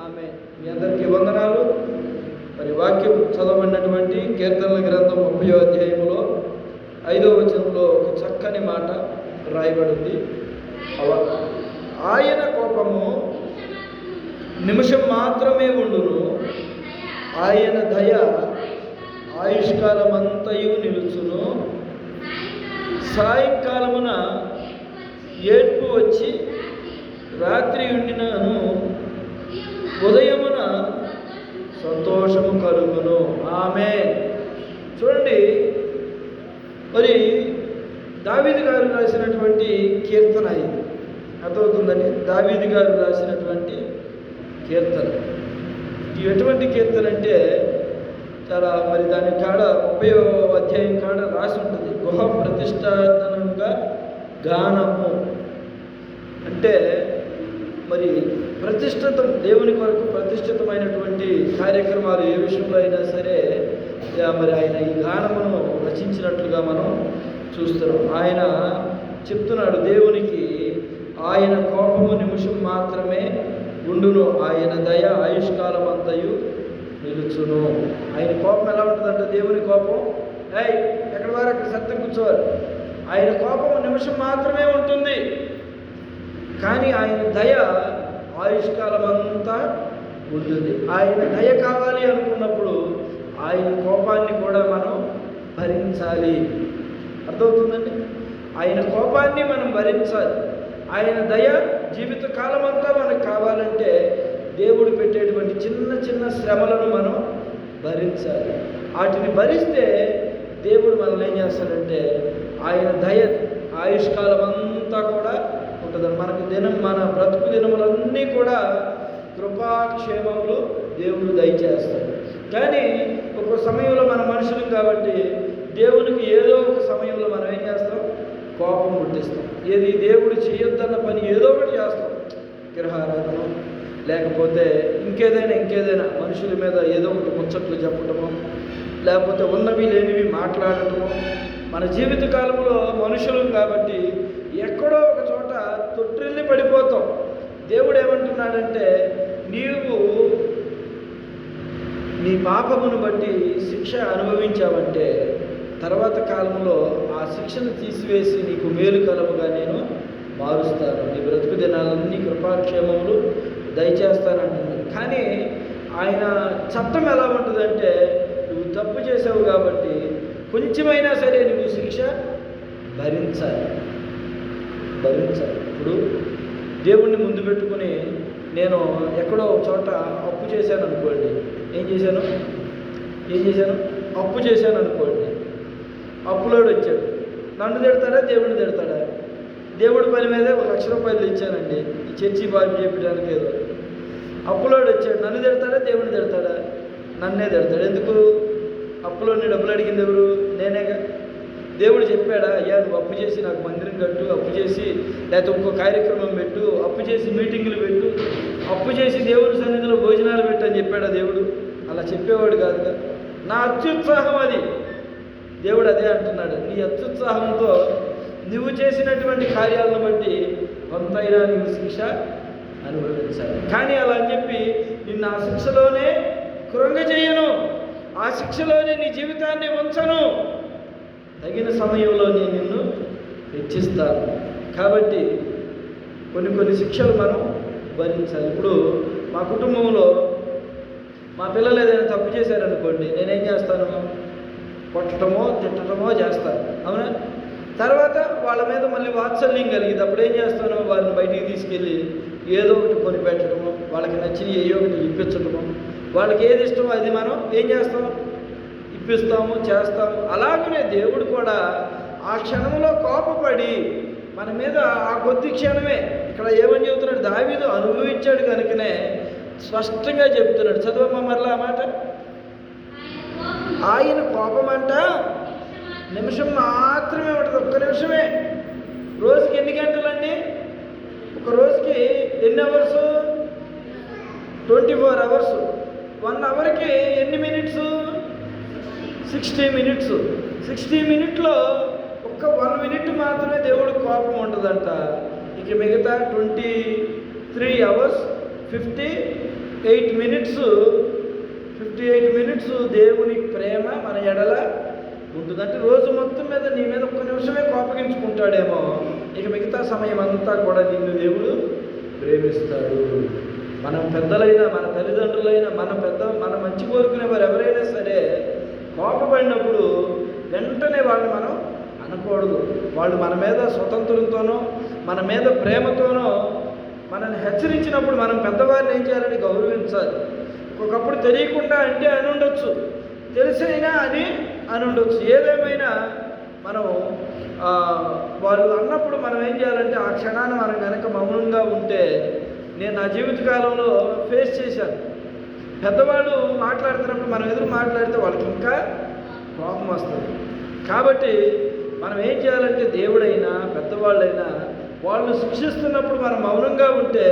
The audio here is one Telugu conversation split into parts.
ఆమె. మీ అందరికీ వందనాలు. మరి వాక్యం చదవబడినటువంటి కీర్తనల గ్రంథం 30వ అధ్యాయంలో 5వ వచనంలో ఒక చక్కని మాట రాయబడింది. ఆయన కోపము నిమిషం మాత్రమే ఉండును, ఆయన దయ ఆయుష్కాలమంతయు నిలుచును. సాయంకాలమున ఏడ్పు వచ్చి రాత్రి ఉండినను, ఉదయమున సంతోషము కలుగును. ఆమె. చూడండి, మరి దావీదు గారు రాసినటువంటి కీర్తన ఇది. అర్థమవుతుందండి? దావీదు గారు రాసినటువంటి కీర్తన. ఇది ఎటువంటి కీర్తన అంటే చాలా మరి దాని కాడ 30వ అధ్యాయం కాడ రాసి ఉంటుంది, గృహ ప్రతిష్టాపనంగా గానము. అంటే మరి ప్రతిష్ఠితం, దేవుని కొరకు ప్రతిష్ఠితమైనటువంటి కార్యక్రమాలు ఏ విషయంలో అయినా సరే మరి ఆయన ఈ గానమును రచించినట్లుగా మనం చూస్తున్నాం. ఆయన చెప్తున్నాడు, దేవునికి ఆయన కోపము నిమిషం మాత్రమే ఉండును, ఆయన దయ ఆయుష్కాలమంతయు నిలుచును. ఆయన కోపం ఎలా ఉంటుందంటే, దేవుని కోపం ఎక్కడ వారు అక్కడ సత్యం కూర్చోవాలి. ఆయన కోపం నిమిషం మాత్రమే ఉంటుంది, కానీ ఆయన దయ ఆయుష్కాలం అంతా ఉంటుంది. ఆయన దయ కావాలి అనుకున్నప్పుడు ఆయన కోపాన్ని కూడా మనం భరించాలి. అర్థమవుతుందండి? ఆయన కోపాన్ని మనం భరించాలి. ఆయన దయ జీవిత కాలం అంతా మనకు కావాలంటే దేవుడు పెట్టేటువంటి చిన్న చిన్న శ్రమలను మనం భరించాలి. వాటిని భరిస్తే దేవుడు మనల్ని ఏం చేస్తాడంటే, ఆయన దయ ఆయుష్కాలం అంతా కూడా ఉంటుంది. మనకు మన బ్రతుకు దినములన్నీ కూడా కృపాక్షేమములు దేవుడు దయచేస్తాడు. కానీ ఒక సమయంలో మన మనుషులు కాబట్టి దేవునికి ఏదో ఒక సమయంలో మనం ఏం చేస్తాం? కోపం పుట్టిస్తాం. ఏది దేవుడు చేయొద్దన్న పని ఏదో ఒకటి చేస్తాం. విగ్రహారాధన, లేకపోతే ఇంకేదైనా మనుషుల మీద ఏదో ఒకటి ముచ్చట్లు చెప్పటము, లేకపోతే ఉన్నవి లేనివి మాట్లాడటము. మన జీవిత కాలంలో మనుషులు కాబట్టి ఎక్కడో ఒక చోట తొట్టిల్లి పడిపోతాం. దేవుడు ఏమంటున్నాడంటే, నీవు నీ పాపమును బట్టి శిక్ష అనుభవించావంటే తర్వాత కాలంలో ఆ శిక్షను తీసివేసి నీకు మేలు కలముగా నేను మారుస్తాను, నీ బ్రతుకు దినాలన్నీ కృపాక్షేమములు దయచేస్తానంటున్నాడు. కానీ ఆయన చట్టం ఎలా ఉంటుందంటే, నువ్వు తప్పు చేసావు కాబట్టి కొంచెమైనా సరే నువ్వు శిక్ష భరించాలి. ఇప్పుడు దేవుణ్ణి ముందు పెట్టుకుని నేను ఎక్కడో ఒక చోట అప్పు చేశాను అనుకోండి. ఏం చేశాను? అప్పు చేశాను అనుకోండి. అప్పులోడు వచ్చాడు, నన్ను తిడతాడా దేవుడిని తిడతాడా? దేవుడి పని మీద ₹1,00,000 ఇచ్చానండి ఈ చర్చి బాగు చేయించడానికి. ఏదో అప్పులోడు వచ్చాడు, నన్ను తిడతాడా దేవుడిని తిడతాడా? నన్నే తిడతాడు. ఎందుకు? అప్పులోని డబ్బులు అడిగింది ఎవరు? నేనేగా. దేవుడు చెప్పాడా, అయ్యా నువ్వు అప్పు చేసి నాకు మందిరం కట్టు, అప్పు చేసి లేకపోతే ఇంకో కార్యక్రమం పెట్టు, అప్పు చేసి మీటింగులు పెట్టు, అప్పు చేసి దేవుని సన్నిధిలో భోజనాలు పెట్టు అని చెప్పాడా దేవుడు? అలా చెప్పేవాడు కాదుగా. నా అత్యుత్సాహం అది. దేవుడు అదే అంటున్నాడు, నీ అత్యుత్సాహంతో నువ్వు చేసినటువంటి కార్యాలను బట్టి కొంతైనా నీవు శిక్ష అనుభవించాలి. కానీ అలా అని చెప్పి నిన్ను ఆ శిక్షలోనే కృంగజేయను, ఆ శిక్షలోనే నీ జీవితాన్ని ఉంచను, తగిన సమయంలో నేను నిన్ను హెచ్చిస్తాను. కాబట్టి కొన్ని శిక్షలు మనం భరించాలి. ఇప్పుడు మా కుటుంబంలో మా పిల్లలు ఏదైనా తప్పు చేశారనుకోండి, నేనేం చేస్తాను? కొట్టడమో తిట్టడమో చేస్తాను, అవునా? తర్వాత వాళ్ళ మీద మళ్ళీ వాత్సల్యం కలిగింది. అప్పుడు ఏం చేస్తాను? వాళ్ళని బయటికి తీసుకెళ్ళి ఏదో ఒకటి కొనిపెట్టడము, వాళ్ళకి నచ్చిన ఏదో ఒకటి ఇప్పించడము, వాళ్ళకి ఏది ఇష్టమో అది మనం ఏం చేస్తాం? ఇప్పిస్తాము, చేస్తాము. అలాగనే దేవుడు కూడా ఆ క్షణంలో కోపపడి మన మీద ఆ కొద్ది క్షణమే, ఇక్కడ ఏమని చెబుతున్నాడు? దావీదు అనుభవించాడు కనుకనే స్పష్టంగా చెప్తున్నాడు. చదవమ్మా మరలా ఆ మాట. ఆయన కోపం అంట నిమిషం మాత్రమే ఉంటుంది, ఒక్క నిమిషమే. రోజుకి ఎన్ని గంటలండి? ఒక రోజుకి ఎన్ని అవర్సు? 24 అవర్స్. 1 అవర్కి ఎన్ని మినిట్స్? 60 మినిట్స్. 60 మినిట్లో ఒక్క 1 మినిట్ మాత్రమే దేవుడు కోపం ఉంటుందంట. ఇక మిగతా 23 అవర్స్ 58 మినిట్స్ దేవుని ప్రేమ మన ఎడల ఉంటుంది. అంటే రోజు మొత్తం మీద నీ మీద ఒక్క నిమిషమే కోపగించుకుంటాడేమో, ఇక మిగతా సమయం అంతా కూడా నిన్ను దేవుడు ప్రేమిస్తాడు. మనం పెద్దలైనా, మన తల్లిదండ్రులైనా, మన మంచి కోరుకునే వారు ఎవరైనా సరే కోపపడినప్పుడు వెంటనే వాళ్ళని మనం అనకూడదు. వాళ్ళు మన మీద స్వతంత్రంతోనో మన మీద ప్రేమతోనో మనల్ని హెచ్చరించినప్పుడు మనం పెద్దవారిని ఏం చేయాలని గౌరవించాలి. ఒకప్పుడు తెలియకుండా అంటే అని ఉండొచ్చు, తెలిసైనా అని ఉండొచ్చు. ఏదేమైనా మనం వాళ్ళు అన్నప్పుడు మనం ఏం చేయాలంటే ఆ క్షణాన్ని మనం కనుక మౌనంగా ఉంటే, నేను నా జీవితకాలంలో ఫేస్ చేశాను. పెద్దవాళ్ళు మాట్లాడుతున్నప్పుడు మనం ఎదురు మాట్లాడితే వాళ్ళకి ఇంకా కోపం వస్తుంది. కాబట్టి మనం ఏం చేయాలంటే దేవుడైనా పెద్దవాళ్ళైనా వాళ్ళు శిక్షిస్తున్నప్పుడు మనం మౌనంగా ఉంటే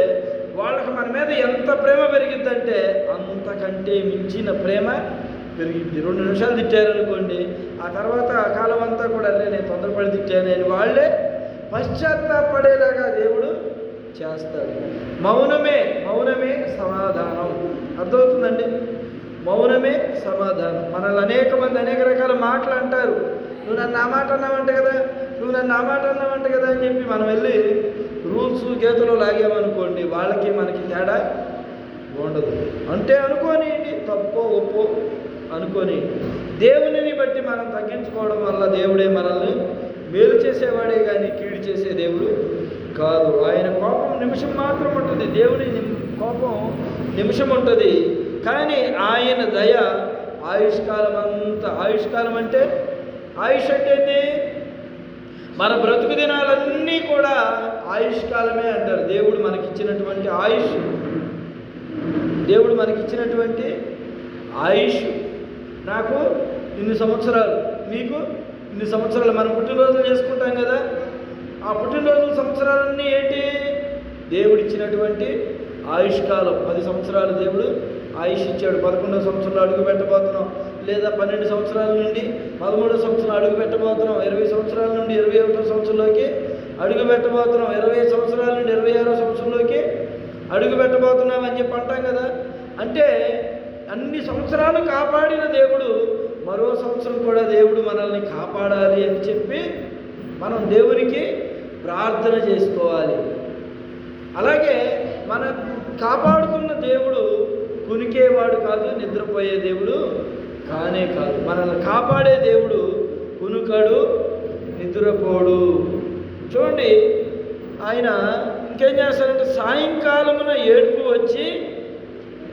వాళ్ళకి మన మీద ఎంత ప్రేమ పెరిగిద్దంటే అంతకంటే మించిన ప్రేమ పెరిగింది. 2 నిమిషాలు తిట్టారనుకోండి, ఆ తర్వాత ఆ కాలం అంతా కూడా నేను తొందరపడి తిట్టాను అని వాళ్ళే పశ్చాత్తాపడేలాగా దేవుడు చేస్తాడు. మౌనమే సమాధానం. అర్థమవుతుందండి? మౌనమే సమాధానం. మనల్ని అనేక మంది అనేక రకాల మాటలు అంటారు. నువ్వు నన్ను ఆ మాట అన్నావంట కదా అని చెప్పి మనం వెళ్ళి రూల్స్ గీతలు లాగామనుకోండి, వాళ్ళకి మనకి తేడా ఉండదు. అంటే అనుకోని తప్పో ఒప్పో అనుకొని దేవునిని బట్టి మనం తగ్గించుకోవడం వల్ల దేవుడే మనల్ని మేలు చేసేవాడే కానీ కీడు చేసే దేవుడు కాదు. ఆయన కోపం నిమిషం మాత్రం ఉంటుంది, దేవుని కోపం నిమిషం ఉంటుంది. కానీ ఆయన దయ ఆయుష్కాలం అంతా. ఆయుష్కాలం అంటే ఆయుష్ అంటే మన బ్రతుకు దినాలన్నీ కూడా ఆయుష్కాలమే అంటారు. దేవుడు మనకిచ్చినటువంటి ఆయుష్ నాకు ఇన్ని సంవత్సరాలు, మీకు ఇన్ని సంవత్సరాలు. మనం పుట్టినరోజులు చేసుకుంటాం కదా, ఆ పుట్టినరోజుల సంవత్సరాలన్నీ ఏంటి? దేవుడిచ్చినటువంటి ఆయుష్కాలం. 10 సంవత్సరాలు దేవుడు ఆయుష్ ఇచ్చాడు. 11వ సంవత్సరంలో అడుగు పెట్టబోతున్నాం, లేదా 12 సంవత్సరాల నుండి 13వ సంవత్సరం అడుగు పెట్టబోతున్నాం, 20 సంవత్సరాల నుండి 21వ సంవత్సరంలోకి అడుగు పెట్టబోతున్నాం, 20 సంవత్సరాల నుండి 26వ సంవత్సరంలోకి అడుగు పెట్టబోతున్నాం అని చెప్పి అంటాం కదా. అంటే అన్ని సంవత్సరాలు కాపాడిన దేవుడు మరో సంవత్సరం కూడా దేవుడు మనల్ని కాపాడాలి అని చెప్పి మనం దేవునికి ప్రార్థన చేసుకోవాలి. అలాగే మన కాపాడుతున్న దేవుడు కునికేవాడు కాదు, నిద్రపోయే దేవుడు కానే కాదు. మనల్ని కాపాడే దేవుడు కునుకడు, నిద్రపోడు. చూడండి, ఆయన ఇంకేం చేస్తారంటే సాయంకాలమున ఏడుపు వచ్చి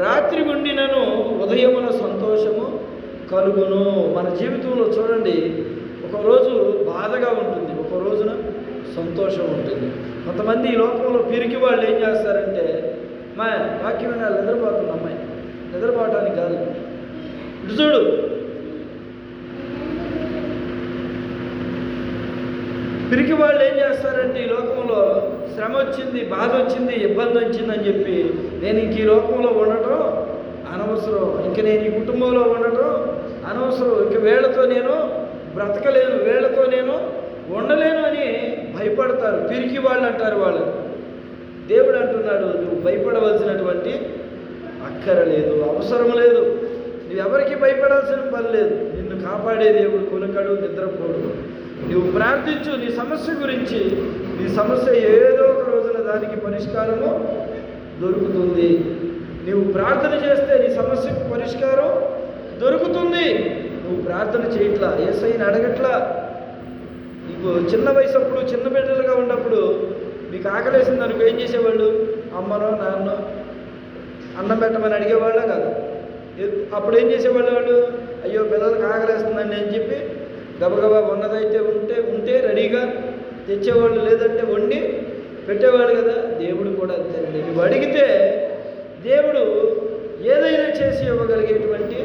రాత్రి ఉండినను ఉదయమున సంతోషము కలుగును. మన జీవితంలో చూడండి, ఒకరోజు బాధగా ఉంటుంది, ఒక రోజున సంతోషం ఉంటుంది. కొంతమంది ఈ లోకంలో పిరికి వాళ్ళు ఏం చేస్తారంటే, మా వాక్యం వినాలి, నిద్రపోతుంది అమ్మాయి, నిద్రపోవటానికి కాదు. ఇటు చూడు, పిరికి వాళ్ళు ఏం చేస్తారంటే ఈ లోకంలో శ్రమ వచ్చింది, బాధ వచ్చింది, ఇబ్బంది వచ్చిందని చెప్పి నేను ఇంక ఈ లోకంలో ఉండటం అనవసరం, ఇంక నేను ఈ కుటుంబంలో ఉండటం అనవసరం, ఇంక వీళ్ళతో నేను బ్రతకలేను, వీళ్ళతో నేను ఉండలేను అని భయపడతారు. పిరికి వాళ్ళు అంటారు వాళ్ళు. దేవుడు అంటున్నాడు, నువ్వు భయపడవలసినటువంటి అక్కర లేదు, అవసరం లేదు, నువ్వెవరికి భయపడాల్సిన పని లేదు. నిన్ను కాపాడే దేవుడు కొనుకడు, నిద్రపోడు. నువ్వు ప్రార్థించు నీ సమస్య గురించి. నీ సమస్య ఏదో ఒక రోజున దానికి పరిష్కారము దొరుకుతుంది. నువ్వు ప్రార్థన చేస్తే నీ సమస్యకు పరిష్కారం దొరుకుతుంది. నువ్వు ప్రార్థన చేయట్లా, యేసయ్యని అడగట్లా. నీకు చిన్న వయసు అప్పుడు, చిన్న బిడ్డలుగా ఉన్నప్పుడు మీకు ఆకలేసింది అనుకో, ఏం చేసేవాళ్ళు? అమ్మనో నాన్నో అన్నం పెట్టమని అడిగేవాళ్ళ కాదు. అప్పుడు ఏం చేసేవాళ్ళు? వాళ్ళు అయ్యో పిల్లలకు ఆకలేస్తుందండి అని చెప్పి గబగబా ఉన్నదైతే ఉంటే రెడీగా తెచ్చేవాళ్ళు, లేదంటే వండి పెట్టేవాళ్ళు కదా. దేవుడు కూడా అంతేనండి. నువ్వు అడిగితే దేవుడు ఏదైనా చేసి ఇవ్వగలిగేటువంటి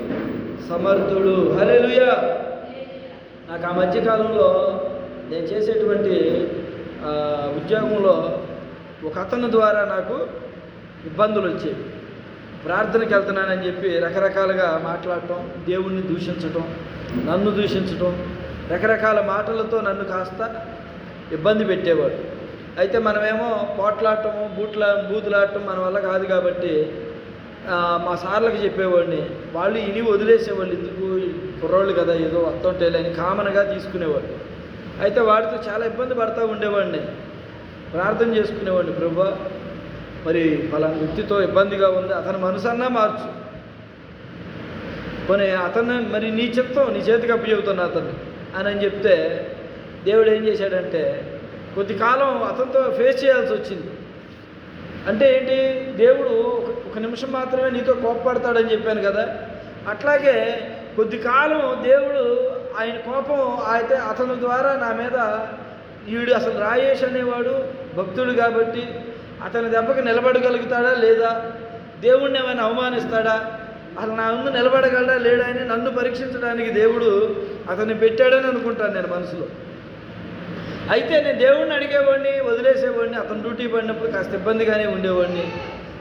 సమర్థుడు. హల్లెలూయా. నాకు ఆ మధ్యకాలంలో నేను చేసేటువంటి ఉద్యోగంలో ఒక అతని ద్వారా నాకు ఇబ్బందులు వచ్చాయి. ప్రార్థనకి వెళ్తున్నానని చెప్పి రకరకాలుగా మాట్లాడటం, దేవుణ్ణి దూషించటం, నన్ను దూషించటం, రకరకాల మాటలతో నన్ను కాస్త ఇబ్బంది పెట్టేవాడు. అయితే మనమేమో పోట్లాడటము బూతులాడటం మన వల్ల కాదు కాబట్టి మా సార్లకు చెప్పేవాడిని, వాళ్ళు ఇని వదిలేసేవాళ్ళు, ఎందుకు కుర్రోళ్ళు కదా ఏదో వస్తుంటేలే అని కామన్గా తీసుకునేవాళ్ళు. అయితే వాడితో చాలా ఇబ్బంది పడుతూ ఉండేవాడిని. ప్రార్థన చేసుకునేవాడిని, ప్రభువా మరి పలానా వ్యక్తితో ఇబ్బందిగా ఉంది, అతని మనసన్నా మార్చు, పోనీ అతన్ని మరి నీ చిత్తం నీ చేతికి అప్పచెబుతున్నా అతన్ని అని చెప్తే దేవుడు ఏం చేశాడంటే కొద్ది కాలం అతనితో ఫేస్ చేయాల్సి వచ్చింది. అంటే ఏంటి, దేవుడు ఒక నిమిషం మాత్రమే నీతో కోపపడతాడని చెప్పాను కదా, అట్లాగే కొద్ది కాలం దేవుడు ఆయన కోపం అయితే అతని ద్వారా నా మీద, వీడు అసలు రాయేష్ అనేవాడు భక్తుడు కాబట్టి అతని దెబ్బకి నిలబడగలుగుతాడా లేదా, దేవుణ్ణి ఏమైనా అవమానిస్తాడా, అసలు నా ముందు నిలబడగలడా లేడా అని నన్ను పరీక్షించడానికి దేవుడు అతన్ని పెట్టాడని అనుకుంటాను నేను మనసులో. అయితే నేను దేవుణ్ణి అడిగేవాడిని, వదిలేసేవాడిని, అతను డ్యూటీ పడినప్పుడు కాస్త ఇబ్బందిగానే ఉండేవాడిని,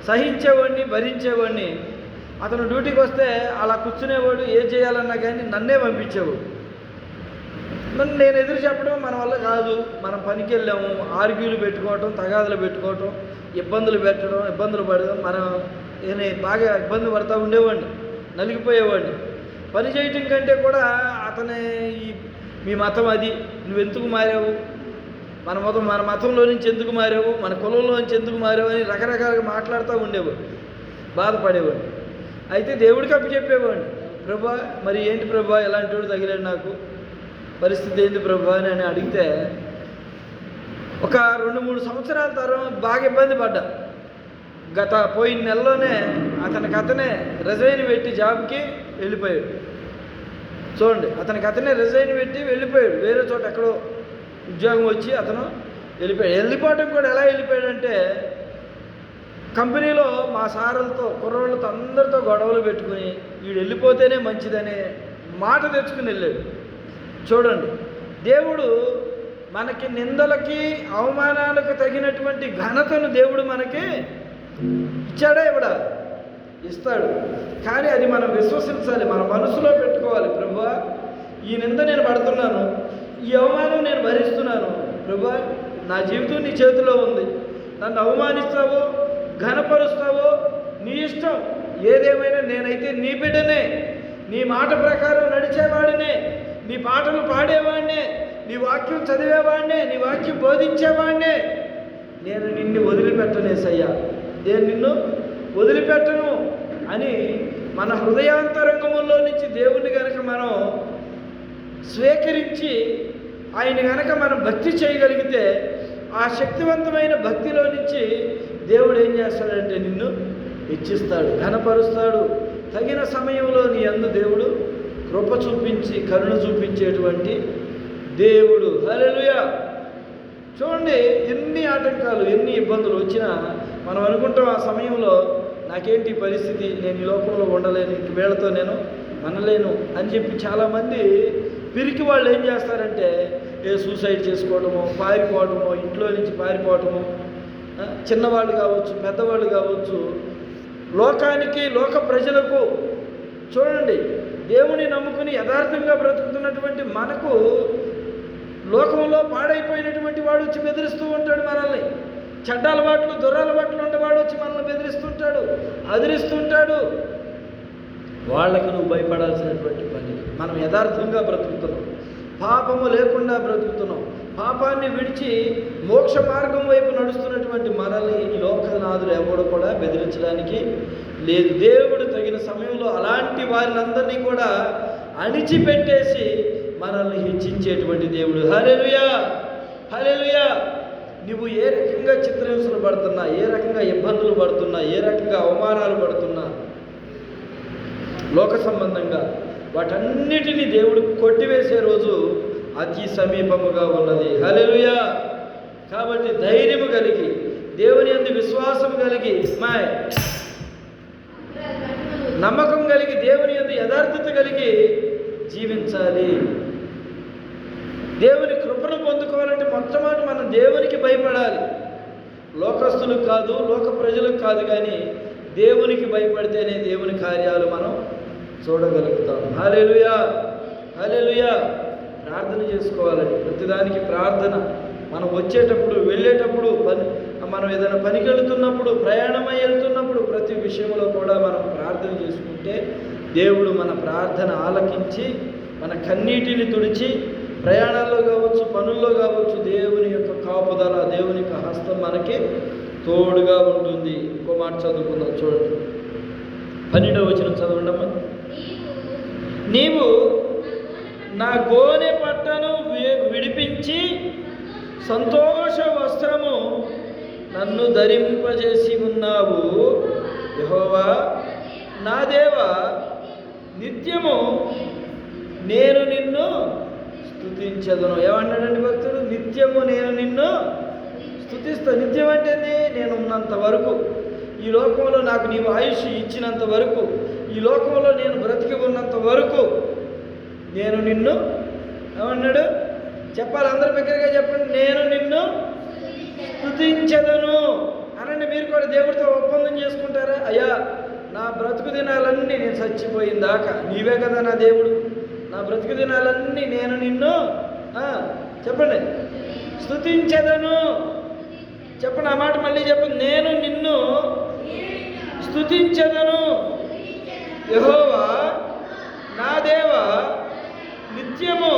సహించేవాడిని, భరించేవాడిని. అతను డ్యూటీకి వస్తే అలా కూర్చునేవాడు, ఏం చేయాలన్నా కానీ నన్నే పంపించేవాడు. మరి నేను ఎదురు చెప్పడం మన వల్ల కాదు, మనం పనికి వెళ్ళాము, ఆర్గ్యూలు పెట్టుకోవటం, తగాదులు పెట్టుకోవటం, ఇబ్బందులు పెట్టడం, ఇబ్బందులు పడడం, మనం బాగా ఇబ్బంది పడుతూ ఉండేవాడిని, నలిగిపోయేవాడిని. పని చేయటం కంటే కూడా అతని మీ మతం అది, నువ్వెందుకు మారావు, మన మతంలో నుంచి ఎందుకు మారావు, మన కులంలో నుంచి ఎందుకు మారావు అని రకరకాలుగా మాట్లాడుతూ ఉండేవాడు, బాధపడేవాడు. అయితే దేవుడికి అప్పచెప్పేవాడిని, ప్రభా మరి ఏంటి ప్రభా ఎలాంటి వాడు తగిలాడు, నాకు పరిస్థితి ఏంటి ప్రభా అని అడిగితే ఒక 2-3 సంవత్సరాల తర్వాత బాగా ఇబ్బంది పడ్డా. పోయిన నెలలోనే అతనే రిజైన్ పెట్టి జాబ్కి వెళ్ళిపోయాడు. చూడండి, అతనే రిజైన్ పెట్టి వెళ్ళిపోయాడు, వేరే చోట ఎక్కడో ఉద్యోగం వచ్చి అతను వెళ్ళిపోయాడు. వెళ్ళిపోవటం కూడా ఎలా వెళ్ళిపోయాడంటే కంపెనీలో మా సారులతో కుర్రోళ్ళతో అందరితో గొడవలు పెట్టుకుని వీడు వెళ్ళిపోతేనే మంచిదనే మాట తెచ్చుకుని వెళ్ళాడు. చూడండి, దేవుడు మనకి నిందలకి అవమానాలకు తగినటువంటి ఘనతను దేవుడు మనకి ఇచ్చాడా, ఇవ్వడా, ఇస్తాడు. కానీ అది మనం విశ్వసించాలి, మన మనసులో పెట్టుకోవాలి. ప్రభువా ఈ నింద నేను పడుతున్నాను, ఈ అవమానం నేను భరిస్తున్నాను, ప్రభువా నా జీవితం నీ చేతిలో ఉంది, నన్ను అవమానిస్తావో ఘనపరుస్తావో నీ ఇష్టం, ఏదేమైనా నేనైతే నీ బిడ్డనే, నీ మాట ప్రకారం నడిచేవాడినే, నీ పాటలు పాడేవాడినే, నీ వాక్యం చదివేవాడినే, నీ వాక్యం బోధించేవాడినే, నేను నిన్ను వదిలిపెట్టనేసయ్యా, నేను నిన్ను వదిలిపెట్టను అని మన హృదయాంతరంగంలో నుంచి దేవుణ్ణి కనుక మనం స్వీకరించి ఆయన కనుక మనం భక్తి చేయగలిగితే ఆ శక్తివంతమైన భక్తిలో నుంచి దేవుడు ఏం చేస్తాడంటే నిన్ను హెచ్చిస్తాడు, ఘనపరుస్తాడు. తగిన సమయంలో నీ యందు దేవుడు కృప చూపించి కరుణ చూపించేటువంటి దేవుడు. హల్లెలూయా. చూడండి, ఎన్ని ఆటంకాలు ఎన్ని ఇబ్బందులు వచ్చినా మనం అనుకుంటాం ఆ సమయంలో నాకేంటి పరిస్థితి, నేను ఈ లోకంలో ఉండలేను, ఇంక వీళ్ళతో నేను అనలేను అని చెప్పి చాలామంది పిరికి వాళ్ళు ఏం చేస్తారంటే సూసైడ్ చేసుకోవడమో, పారిపోవడమో, ఇంట్లో నుంచి పారిపోవడమో, చిన్నవాళ్ళు కావచ్చు పెద్దవాళ్ళు కావచ్చు, లోకానికి లోక ప్రజలకు. చూడండి, దేవుని నమ్ముకుని యథార్థంగా బ్రతుకుతున్నటువంటి మనకు లోకంలో పాడైపోయినటువంటి వాడు వచ్చి బెదిరిస్తూ ఉంటాడు మనల్ని, చెడ్డ అలవాట్లు దురలవాట్లు ఉండేవాడు వచ్చి మనల్ని బెదిరిస్తుంటాడు, అదిరిస్తుంటాడు. వాళ్లకు నువ్వు భయపడాల్సినటువంటి పని. మనం యథార్థంగా బ్రతుకుతున్నాం, పాపము లేకుండా బ్రతుకుతున్నాం, పాపాన్ని విడిచి మోక్ష మార్గం వైపు నడుస్తున్నటువంటి మనల్ని ఈ లోకనాథుడు ఎవడు కూడా బెదిరించడానికి లేదు. దేవుడు తగిన సమయంలో అలాంటి వారినందరినీ కూడా అణిచిపెట్టేసి మనల్ని హెచ్చించేటువంటి దేవుడు. హల్లెలూయా, హల్లెలూయా. నువ్వు ఏ రకంగా చిత్రహింసలు పడుతున్నా, ఏ రకంగా ఇబ్బందులు పడుతున్నా, ఏ రకంగా అవమానాలు పడుతున్నా లోక సంబంధంగా, వాటన్నిటినీ దేవుడు కొట్టివేసే రోజు అతి సమీపముగా ఉన్నది. హల్లెలూయా. కాబట్టి ధైర్యము కలిగి, దేవుని యందు విశ్వాసం కలిగి, నమ్మకం కలిగి, దేవుని యందు యథార్థత కలిగి జీవించాలి. దేవుని కృపను పొందుకోవాలంటే మొట్టమొదటి మనం దేవునికి భయపడాలి. లోకస్తులకు కాదు, లోక ప్రజలకు కాదు, కానీ దేవునికి భయపడితేనే దేవుని కార్యాలు మనం చూడగలుగుతాం. హల్లెలూయా, హల్లెలూయా. ప్రార్థన చేసుకోవాలండి, ప్రతిదానికి ప్రార్థన. మనం వచ్చేటప్పుడు, వెళ్ళేటప్పుడు, మనం ఏదైనా పనికి వెళుతున్నప్పుడు, ప్రయాణమై వెళ్తున్నప్పుడు ప్రతి విషయంలో కూడా మనం ప్రార్థన చేసుకుంటే దేవుడు మన ప్రార్థన ఆలకించి మన కన్నీటిని తుడిచి ప్రయాణాల్లో కావచ్చు, పనుల్లో కావచ్చు, దేవుని యొక్క కాపుదల, దేవుని యొక్క హస్తం మనకి తోడుగా ఉంటుంది. ఇంకో మాట చదువుకుందాం, చూడండి. 12వ వచనం చదవండమ్మా. నీవు నా గోనె పట్టను విడిపించి సంతోష వస్త్రము నన్ను ధరింపజేసి ఉన్నావు. యెహోవా నా దేవా, నిత్యము నేను నిన్ను స్తుతించెదను. ఏమన్నాడండి భక్తుడు? నిత్యము నేను నిన్ను స్తుతిస్తాను. నిత్యం అంటే నేను ఉన్నంత వరకు, ఈ లోకంలో నాకు నీవు ఆయుష్ ఇచ్చినంత వరకు, ఈ లోకంలో నేను బ్రతికి ఉన్నంత వరకు నేను నిన్ను, ఏమన్నాడు చెప్పాలి, అందరి దగ్గరగా చెప్పండి, నేను నిన్ను స్తుతించెదను అనండి. మీరు కూడా దేవుడితో ఒప్పందం చేసుకుంటారా? అయ్యా, నా బ్రతుకు దినాలన్నీ నేను చచ్చిపోయిన దాకా నీవే కదా నా దేవుడు, నా బ్రతుకు దినాలన్నీ నేను నిన్ను చెప్పండి స్తుతించెదను. చెప్పండి ఆ మాట మళ్ళీ చెప్పండి. నేను నిన్ను స్తుతించెదను. యెహోవా నా దేవా, నిత్యము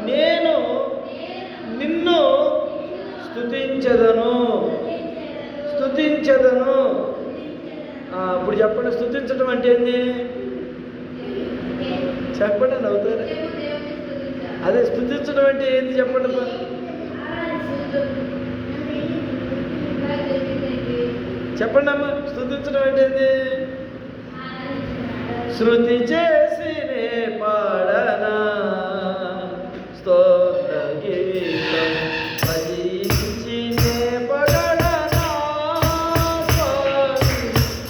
నేను నిన్ను స్తుతించెదను. స్తుతించెదను. ఇప్పుడు చెప్పండి, స్తుతించడం అంటే ఏంది? చెప్పండి, నవ్వుతారు. అదే స్తుతించడం అంటే ఏంది చెప్పండి. చెప్పండి అమ్మ, స్తుతించడం అంటే ఏంది? శృతి చేసి నే పాడనా స్తోత్ర గీతం, భజించి నే పగడనా స్వామి.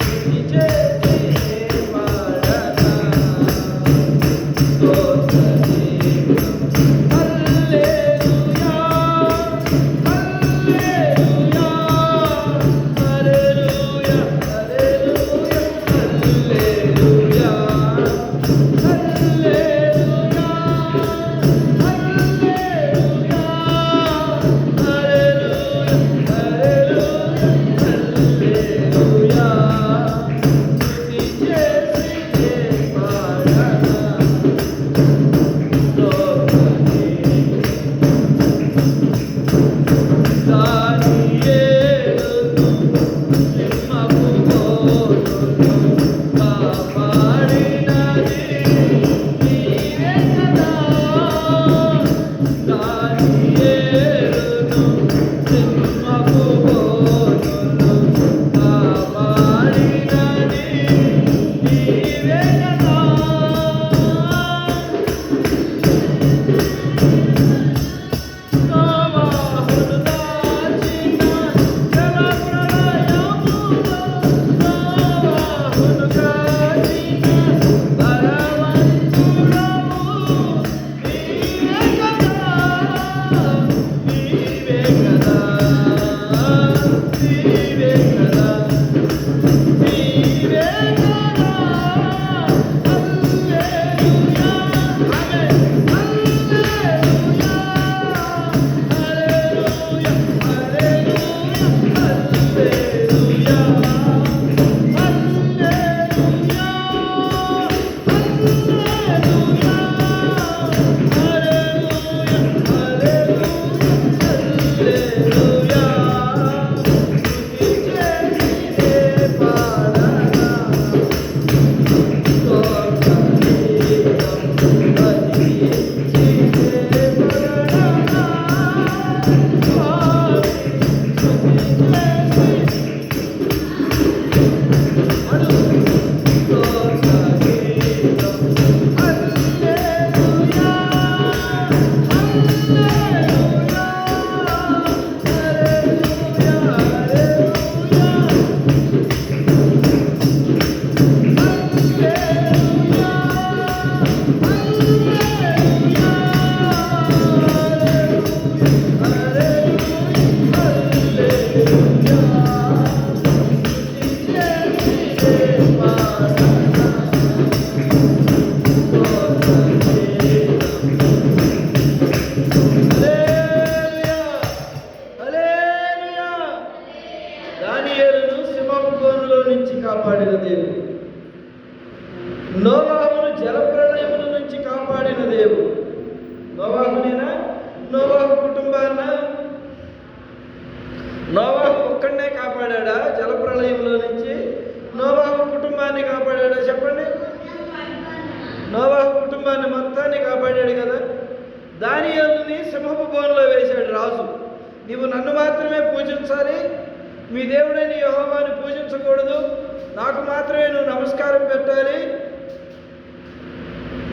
శృతి చేసి నే పాడనా స్తోత్ర గీతం. హల్లెలూయా, హల్లెలూయా, హల్లెలూయా, హల్లెలూయా, హల్లెలూయా. నోవాహును జలప్రళయముల నుంచి కాపాడిన దేవుడు. నోవాహునేనా? నోవాహు కుటుంబాన్న? నోవాహు ఒక్కడనే కాపాడా జలప్రళయంలో నుంచి? నోవాహు కుటుంబాన్ని కాపాడా? చెప్పండి. నోవాహు కుటుంబాన్ని మొత్తాన్ని కాపాడాడు కదా. దానియేలుని సింహపు బోనులో వేశాడు రాజు. నీవు నన్ను మాత్రమే పూజించాలి, మీ దేవుడైన యెహోవాని పూజించకూడదు, నాకు మాత్రమే నువ్వు నమస్కారం పెట్టాలి,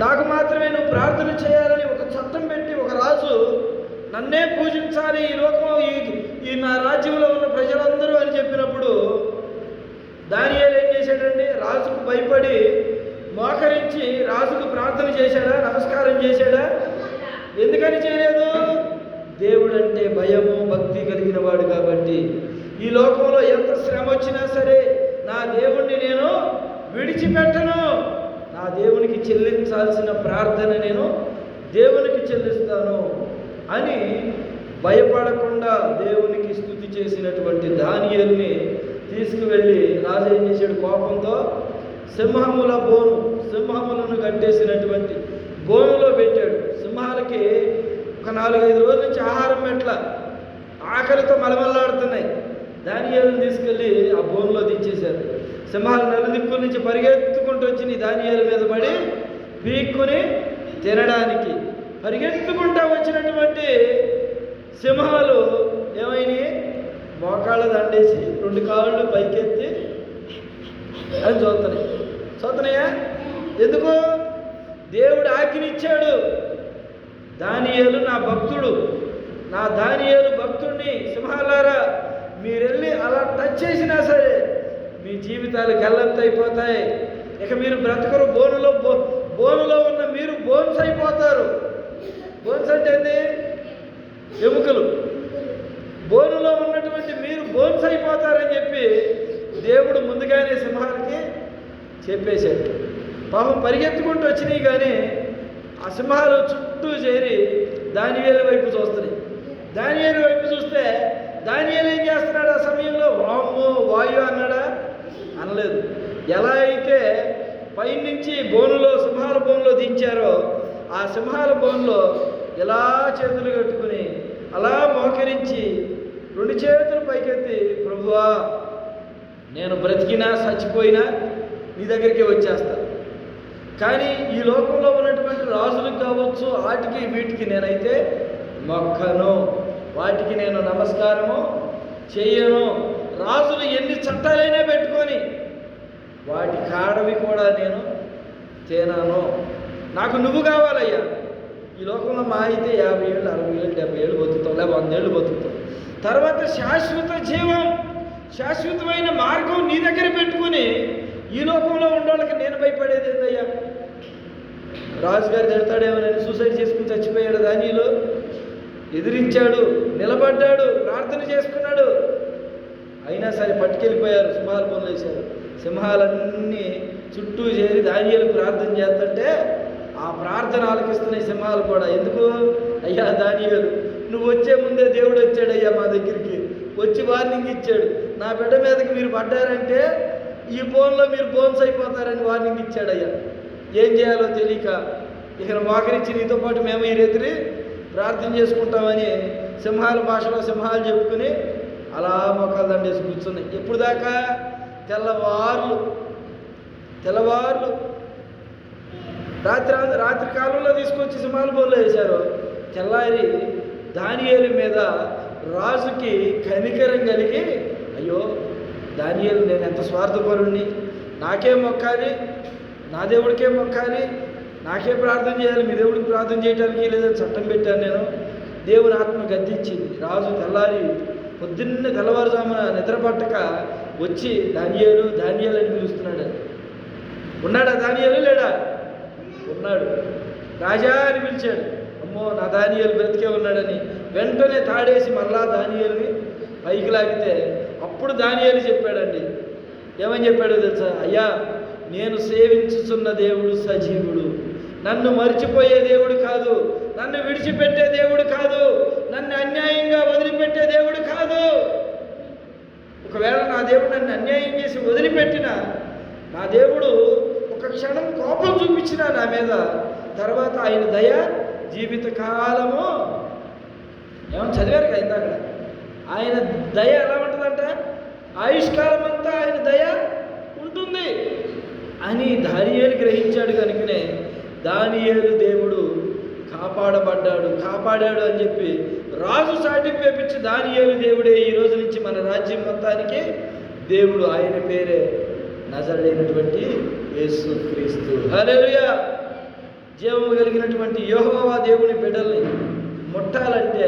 నాకు మాత్రమే నువ్వు ప్రార్థన చేయాలని ఒక చట్టం పెట్టి ఒక రాజు నన్నే పూజించాలి ఈ లోకం ఈ నా రాజ్యంలో ఉన్న ప్రజలందరూ అని చెప్పినప్పుడు దానియేలు ఏం చేశాడండి? రాజుకు భయపడి మోకరించి రాజుకు ప్రార్థన చేశాడా? నమస్కారం చేశాడా? ఎందుకని చేయలేదు? దేవుడంటే భయము భక్తి కలిగిన వాడు కాబట్టి. ఈ లోకంలో ఎంత శ్రమ వచ్చినా సరే నా దేవుణ్ణి నేను విడిచిపెట్టను, నా దేవునికి చెల్లించాల్సిన ప్రార్థన నేను దేవునికి చెల్లిస్తాను అని భయపడకుండా దేవునికి స్తుతి చేసినటువంటి దానియేలుని తీసుకువెళ్ళి రాజు ఏం చేశాడు? కోపంతో సింహములను కట్టేసినటువంటి బోనులో పెట్టాడు. సింహాలకి ఒక 4-5 రోజుల నుంచి ఆహారం పెట్టల, ఆకలితో మలమల్లాడుతున్నాయి. దానియేలుని తీసుకెళ్ళి ఆ బోనులో దించేశారు. సింహాలు నలుదిక్కుల నుంచి పరిగెత్తుకుంటూ వచ్చి దానియేలు మీద పడి పీక్కుని తినడానికి పరిగెత్తుకుంటూ వచ్చినటువంటి సింహాలు ఏమైనాయి? మోకాళ్ళ దండేసి 2 కాళ్ళు పైకెత్తి అని చూస్తున్నాయా? ఎందుకు? దేవుడు ఆజ్ఞనిచ్చాడు. దానియేలు నా భక్తుడు, నా దానియేలు భక్తుడిని, సింహాలారా మీరెళ్ళి అలా టచ్ చేసినా సరే మీ జీవితాలు గల్లంతైపోతాయి, ఇక మీరు బ్రతకరు, బోనులో ఉన్న మీరు బోన్స్ అయిపోతారు. బోన్స్ అంటే ఏంది? ఎముకలు. బోనులో ఉన్నటువంటి మీరు బోన్స్ అయిపోతారని చెప్పి దేవుడు ముందుగానే సింహాలకి చెప్పేశాడు. పాపం పరిగెత్తుకుంటూ వచ్చినాయి, కానీ ఆ సింహాలు చుట్టూ చేరి దానియేలు వైపు చూస్తున్నాయి. దానియేలు వైపు చూస్తే దానియేలు ఏం చేస్తున్నాడు? ఆ సమయంలో వామ్మో వాయు అన్నాడా? అనలేదు. ఎలా అయితే పైనుంచి సింహాల బోనులో దించారో ఆ సింహాల బోనులో ఇలా చేతులు కట్టుకుని అలా మోకరించి 2 చేతులు పైకెత్తి, ప్రభువా నేను బ్రతికినా చచ్చిపోయినా నీ దగ్గరికి వచ్చేస్తా, కానీ ఈ లోకంలో ఉన్నటువంటి రాజులకు కావచ్చు వాటికి వీటికి నేనైతే మొక్కను, వాటికి నేను నమస్కారము చెయ్యను. రాజులు ఎన్ని చట్టాలైనా పెట్టుకొని వాటి కాడవి కూడా నేను తినను. నాకు నువ్వు కావాలయ్యా. ఈ లోకంలో మా అయితే 50 ఏళ్ళు 60 ఏళ్ళు 70 ఏళ్ళు బతుకుతాం, లేదా 100 ఏళ్ళు బతుకుతాం. తర్వాత శాశ్వత జీవం, శాశ్వతమైన మార్గం నీ దగ్గర పెట్టుకుని ఈ లోకంలో ఉండేవాళ్ళకి నేను భయపడేది ఏందయ్యా? రాజుగారు తిడతాడేమోనని సూసైడ్ చేసుకుని చచ్చిపోయాడు దానియేలు. ఎదిరించాడు, నిలబడ్డాడు, ప్రార్థన చేసుకున్నాడు. అయినా సరే పట్టుకెళ్ళిపోయారు, సింహాల బోనులు వేశారు. సింహాలన్నీ చుట్టూ చేరి దానియేలు ప్రార్థన చేస్తుంటే ఆ ప్రార్థన ఆలకిస్తున్నాయి సింహాలు కూడా. ఎందుకు? అయ్యా దానియేలు, నువ్వు వచ్చే ముందే దేవుడు వచ్చాడయ్యా మా దగ్గరికి, వచ్చి వార్నింగ్ ఇచ్చాడు. నా బిడ్డ మీదకి మీరు పడ్డారంటే ఈ బోన్లో మీరు బోన్స్ అయిపోతారని వార్నింగ్ ఇచ్చాడయ్యా. ఏం చేయాలో తెలియక ఇక మోకరించి నీతో పాటు మేము ఈ రీతిని ప్రార్థన చేసుకుంటామని సింహాల భాషలో సింహాలు చెప్పుకుని అలా మొక్కలు దండేసి కూర్చున్నాయి. ఎప్పుడు దాకా? తెల్లవార్లు రాత్రి కాలంలో తీసుకొచ్చి సింహాల బోన్లో వేశారు. తెల్లారి దానియేలు మీద రాజుకి కనికరం కలిగి, అయ్యో దానియేలు నేను ఎంత స్వార్థపరుణ్ణి, నాకే మొక్కాలి, నా దేవుడికే మొక్కాలి, నాకే ప్రార్థన చేయాలి, మీ దేవుడికి ప్రార్థన చేయడానికి లేదని చట్టం పెట్టాను నేను. దేవుని ఆత్మ గద్దించింది. రాజు పొద్దున్న తెల్లవారుజామున నిద్రపట్టక వచ్చి దానియేలు అని పిలుస్తున్నాడు. ఉన్నాడా దానియేలు? లేడా? ఉన్నాడు. రాజా అని పిలిచాడు. అమ్మో నా దానియేలు బ్రతికే ఉన్నాడని వెంటనే తాడేసి మళ్ళా దానియేలుని పైకి లాగితే అప్పుడు దానియేలు చెప్పాడండి. ఏమని చెప్పాడో తెలుసా? అయ్యా నేను సేవించుచున్న దేవుడు సజీవుడు, నన్ను మర్చిపోయే దేవుడు కాదు, నన్ను విడిచిపెట్టే దేవుడు కాదు, నన్ను అన్యాయంగా వదిలిపెట్టే దేవుడు కాదు. ఒకవేళ నా దేవుడు నన్ను అన్యాయం చేసి వదిలిపెట్టినా నా దేవుడు ఒక క్షణం కోపం చూపించిన నా మీద, తర్వాత ఆయన దయ జీవిత కాలము. ఏమన్నా చదివారు కదా ఇందాక, ఆయన దయ ఎలా ఉంటుందంట, ఆయుష్కాలం అంతా ఆయన దయ ఉంటుంది అని దానియేలు గ్రహించాడు. కనుకనే దానియేలు దేవుడు కాపాడాడు అని చెప్పి రాజు సాటింపు వేపించి దానియేలు దేవుడే ఈ రోజు నుంచి మన రాజ్యం మొత్తానికి దేవుడు. ఆయన పేరే నజరేయుడైనటువంటి యేసుక్రీస్తు. హల్లెలూయా. జీవము కలిగినటువంటి యెహోవా దేవుని బిడ్డల్ని ముట్టాలంటే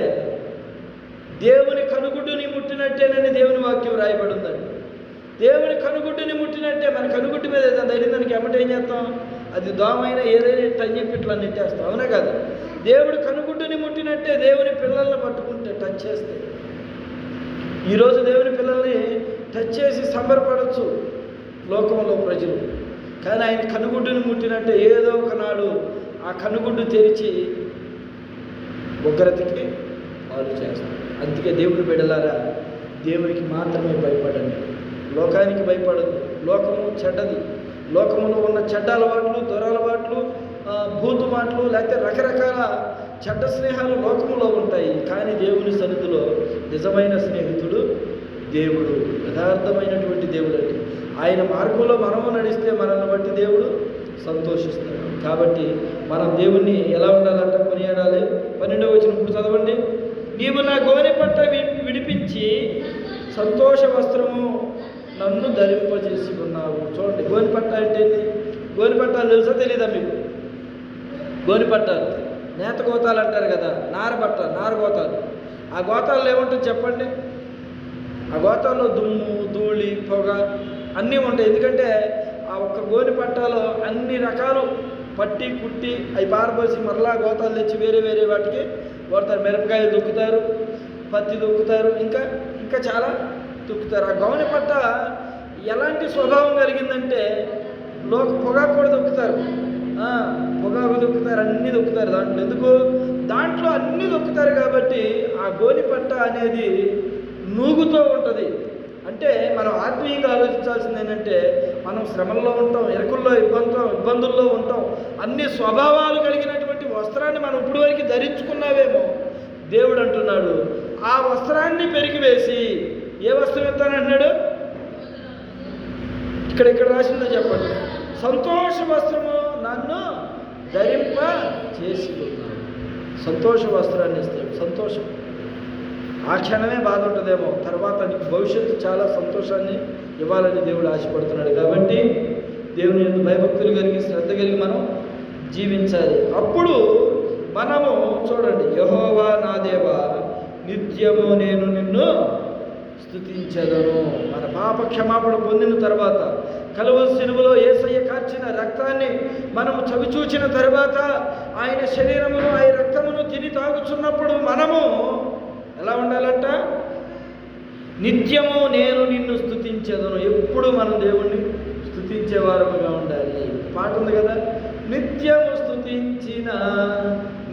దేవుని కనుగుడ్డుని ముట్టినట్టేనని దేవుని వాక్యం రాయబడి ఉందండి. దేవుని కనుగుడ్డుని ముట్టినట్టే. మన కనుగుడ్డు మీద ఏదైనా తగిలిందానికి ఎమ్మట ఏం చేస్తాం, అది దోమైనా ఏదైనా అని చెప్పి ఇట్లా నెట్టేస్తాం, అవునా కదా? దేవుడు కనుగుడ్డుని ముట్టినట్టే దేవుని పిల్లల్ని పట్టుకుంటే, టచ్ చేస్తే. ఈరోజు దేవుని పిల్లల్ని టచ్ చేసి సంబరపడవచ్చు లోకంలో ప్రజలు, కానీ ఆయన కనుగుడ్డుని ముట్టినట్టే ఏదో ఒకనాడు ఆ కనుగుడ్డు తెరిచి ఉగ్రతకి పాలు చేస్తాం. అందుకే దేవుని బిడ్డలారా, దేవునికి మాత్రమే భయపడండి, లోకానికి భయపడదు. లోకము చెడ్డది. లోకములో ఉన్న చెడ్డ అలవాట్లు, దురలవాట్లు, భూతు మాటలు, లేకపోతే రకరకాల చెడ్డ స్నేహాలు లోకములో ఉంటాయి. కానీ దేవుని సన్నిధిలో నిజమైన స్నేహితుడు దేవుడు, యథార్థమైనటువంటి దేవుడు అండి. ఆయన మార్గంలో మనము నడిస్తే మనల్ని బట్టి దేవుడు సంతోషిస్తాడు. కాబట్టి మనం దేవుణ్ణి ఎలా ఉండాలంట, కొనియాడాలి. 12వ వచనం ఇప్పుడు చదవండి. నీవు నా గోనె పట్ట విడిపించి సంతోష వస్త్రము నన్ను ధరింపజేసి ఉన్నావు. చూడండి, గోనెపట్ట అంటే ఏంటి? గోనెపట్టాలు తెలుసా తెలీదా మీకు? గోనెపట్టాలు నేత గోతాలు అంటారు కదా, నార గోతాలు. ఆ గోతాల్లో ఏముంటుంది చెప్పండి? ఆ గోతాల్లో దుమ్ము, ధూళి, పొగ అన్నీ ఉంటాయి. ఎందుకంటే ఆ ఒక్క గోనెపట్టాలో అన్ని రకాలు పట్టి కుట్టి అవి పారబోసి మరలా గోతాలు తెచ్చి వేరే వేరే వాటికి వాడతారు. మిరపకాయలు దొక్కుతారు, పత్తి దొక్కుతారు, ఇంకా చాలా దొక్కుతారు. ఆ గోనెపట్ట ఎలాంటి స్వభావం కలిగిందంటే పొగాకు కూడా దొక్కుతారు, పొగాకు దొక్కుతారు, అన్నీ దొక్కుతారు దాంట్లో. ఎందుకు? దాంట్లో అన్నీ దొక్కుతారు కాబట్టి ఆ గోనెపట్ట అనేది నూగుతూ ఉంటుంది. అంటే మనం ఆత్మీయంగా ఆలోచించాల్సింది ఏంటంటే, మనం శ్రమల్లో ఉంటాం, ఇరుకుల్లో ఇబ్బందుల్లో ఉంటాం. అన్ని స్వభావాలు కలిగినటువంటి వస్త్రాన్ని మనం ఇప్పుడు వరకు ధరించుకున్నావేమో. దేవుడు అంటున్నాడు, ఆ వస్త్రాన్ని పెరిగివేసి, ఏ వస్త్రం ఎత్తానంటున్నాడు? ఇక్కడ రాసిందో చెప్పండి. సంతోష వస్త్రము నన్ను ధరింప చేసి ఉన్నాడు. సంతోష వస్త్రాన్ని ఇస్తాడు. సంతోషం ఆ క్షణమే బాధ ఉంటుందేమో, తర్వాత భవిష్యత్తు చాలా సంతోషాన్ని ఇవ్వాలని దేవుడు ఆశపడుతున్నాడు. కాబట్టి దేవుని యందు భయభక్తులు కలిగి శ్రద్ధ కలిగి మనం జీవించాలి. అప్పుడు మనము చూడండి, యెహోవా నా దేవా నిత్యము నేను నిన్ను స్తుతించెదను. మన పాప క్షమాపణ పొందిన తర్వాత, కలువరి శిలువలో యేసయ్య కార్చిన రక్తాన్ని మనము చవిచూచిన తర్వాత, ఆయన శరీరమును ఆయన రక్తమును తిని తాగుచున్నప్పుడు మనము ఎలా ఉండాలంట? నిత్యము నేను నిన్ను స్తుతించెదను. ఎప్పుడు మనం దేవుణ్ణి స్తుతించేవారముగా ఉండాలి. పాట ఉంది కదా, నిత్యము స్తుతించిన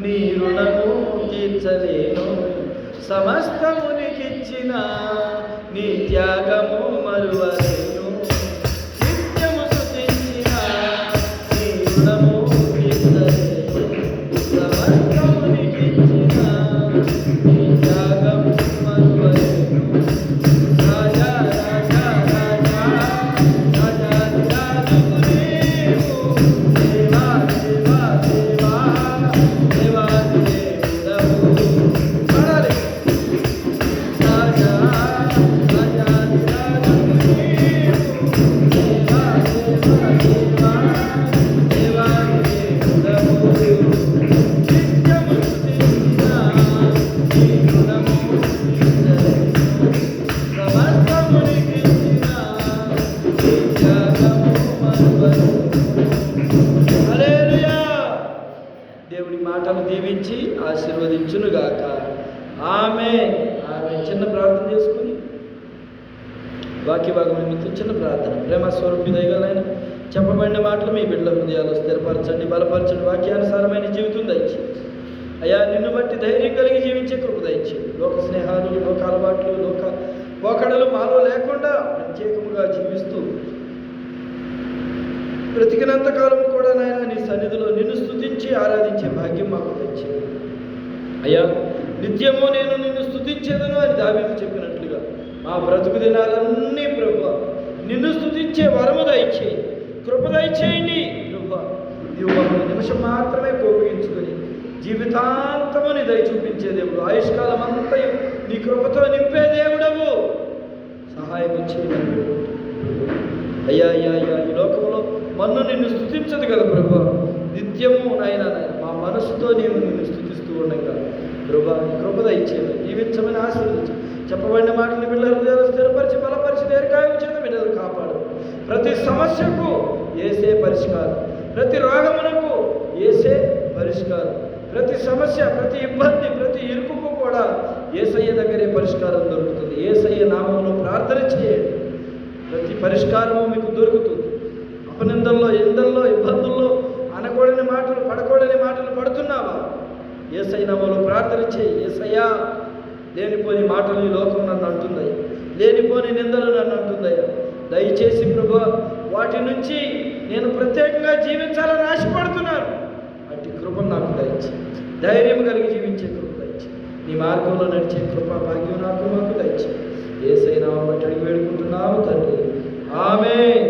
నీ రుణము తీర్చలేను, సమస్తము నీకిచ్చిన నీ త్యాగము మరువలేను. నిత్యము స్తుతించిన నీ రుణము తీర్చలేను, సమస్తము నీకిచ్చిన నీ త్యాగము మరువలేను. రాజా రాజా రాజా రాజా రాజుకు నీవు, దేవా దేవా దేవా దేవా దేవుడవు. పాడాలి. రాజా రాజా రాజుకు నీవు, దేవా దేవా దేవా దేవా దేవుడవు. నిత్యము స్తుతించిన నీ గుణము తీర్చలేను, సమస్తము నీకిచ్చిన నీ త్యాగము మరువలేను. హల్లెలూయా. దేవుడి మాటలు దీవించి ఆశీర్వదించునుగాక. ఆమేన్. చిన్న ప్రార్థన చేసుకుని వాక్య భాగం నిమిత్తం చిన్న ప్రార్థన. ప్రేమ స్వరూపి దయగలైన చెప్పబడిన మాటలు మీ బిడ్డల హృదయాలు స్థిరపరచండి, బలపరచండి. వాక్యానుసారమైన జీవితం దయచేయండి అయ్యా. నిన్ను బట్టి ధైర్యం కలిగి జీవించే కృప దయచేయండి. లోక స్నేహాలు, లోక అలవాట్లు, లోక పోకడలు మాలో లేకుండా ప్రత్యేకముగా జీవిస్తూ బ్రతికినంత కాలం కూడా నాయన నీ సన్నిధిలో నిన్ను స్తుతించి ఆరాధించే భాగ్యం మాకు దయచేయి అయ్యా. నిత్యము నేను నిన్ను స్తుతించేదను అని దావీదు చెప్పినట్లుగా మా బ్రతుకు దినాలన్నీ ప్రభువా నిన్ను స్తుతించే వరము దయచేయి, కృప దయచేయండి ప్రభువా. నీవు మమ్మల్ని నిమిషం మాత్రమే కోపగించుకొని జీవితాంతము నీ దయ చూపించే దేవుడు, ఆయుష్కాలం అంతా నీ కృపతో నింపే దేవుడవు, సహాయం చేయడం అయ్యా. అయ్యా అయ్యా ఈ లోకంలో మన్ను నిన్ను స్తుతించదు కదా ప్రభు. నిత్యము నాయన మా మనసుతో నేను నిన్ను స్తుతిస్తూ ఉండగా ప్రభా నీ కృప దయచేయండి, జీవించమని ఆశీర్వదించు. చెప్పబడిన మాటని బిడ్డల హృదయాలు స్థిరపరిచి బలపరిచి దీర్ఘాయువు చేత బిడ్డలు కాపాడు. ప్రతి సమస్యకు ఏసే పరిష్కారం, ప్రతి రోగమునకు ఏసే పరిష్కారం, ప్రతి సమస్య, ప్రతి ఇబ్బంది, ప్రతి ఇరుకుకు కూడా యేసయ్య దగ్గరే పరిష్కారం దొరుకుతుంది. యేసయ్య నామంలో ప్రార్థన చేయండి, ప్రతి పరిష్కారము మీకు దొరుకుతుంది. అపనిందల్లో, ఎందల్లో, ఇబ్బందుల్లో అనకూడని మాటలు, పడకూడని మాటలు పడుతున్నావా? యేసయ్య నామంలో ప్రార్థన చేయి. యేసయ్యా లేనిపోని మాటలు ఈ లోకం నన్ను అంటుందయ్యా, లేనిపోని నిందలు నన్ను అంటుందయ్యా. దయచేసి ప్రభు వాటి నుంచి నేను ప్రత్యేకంగా జీవించాలని ఆశపడుతున్నాను. అట్టి కృపను నాకు దయచి, ధైర్యం కలిగి జీవించే కృప దయచి, నీ మార్గంలో నడిచే కృప భాగ్యం నాకు మాకు దయచి. యేసయ్య నామములో అడిగి వేడుకుంటున్నాము తండ్రి, ఆమేన్.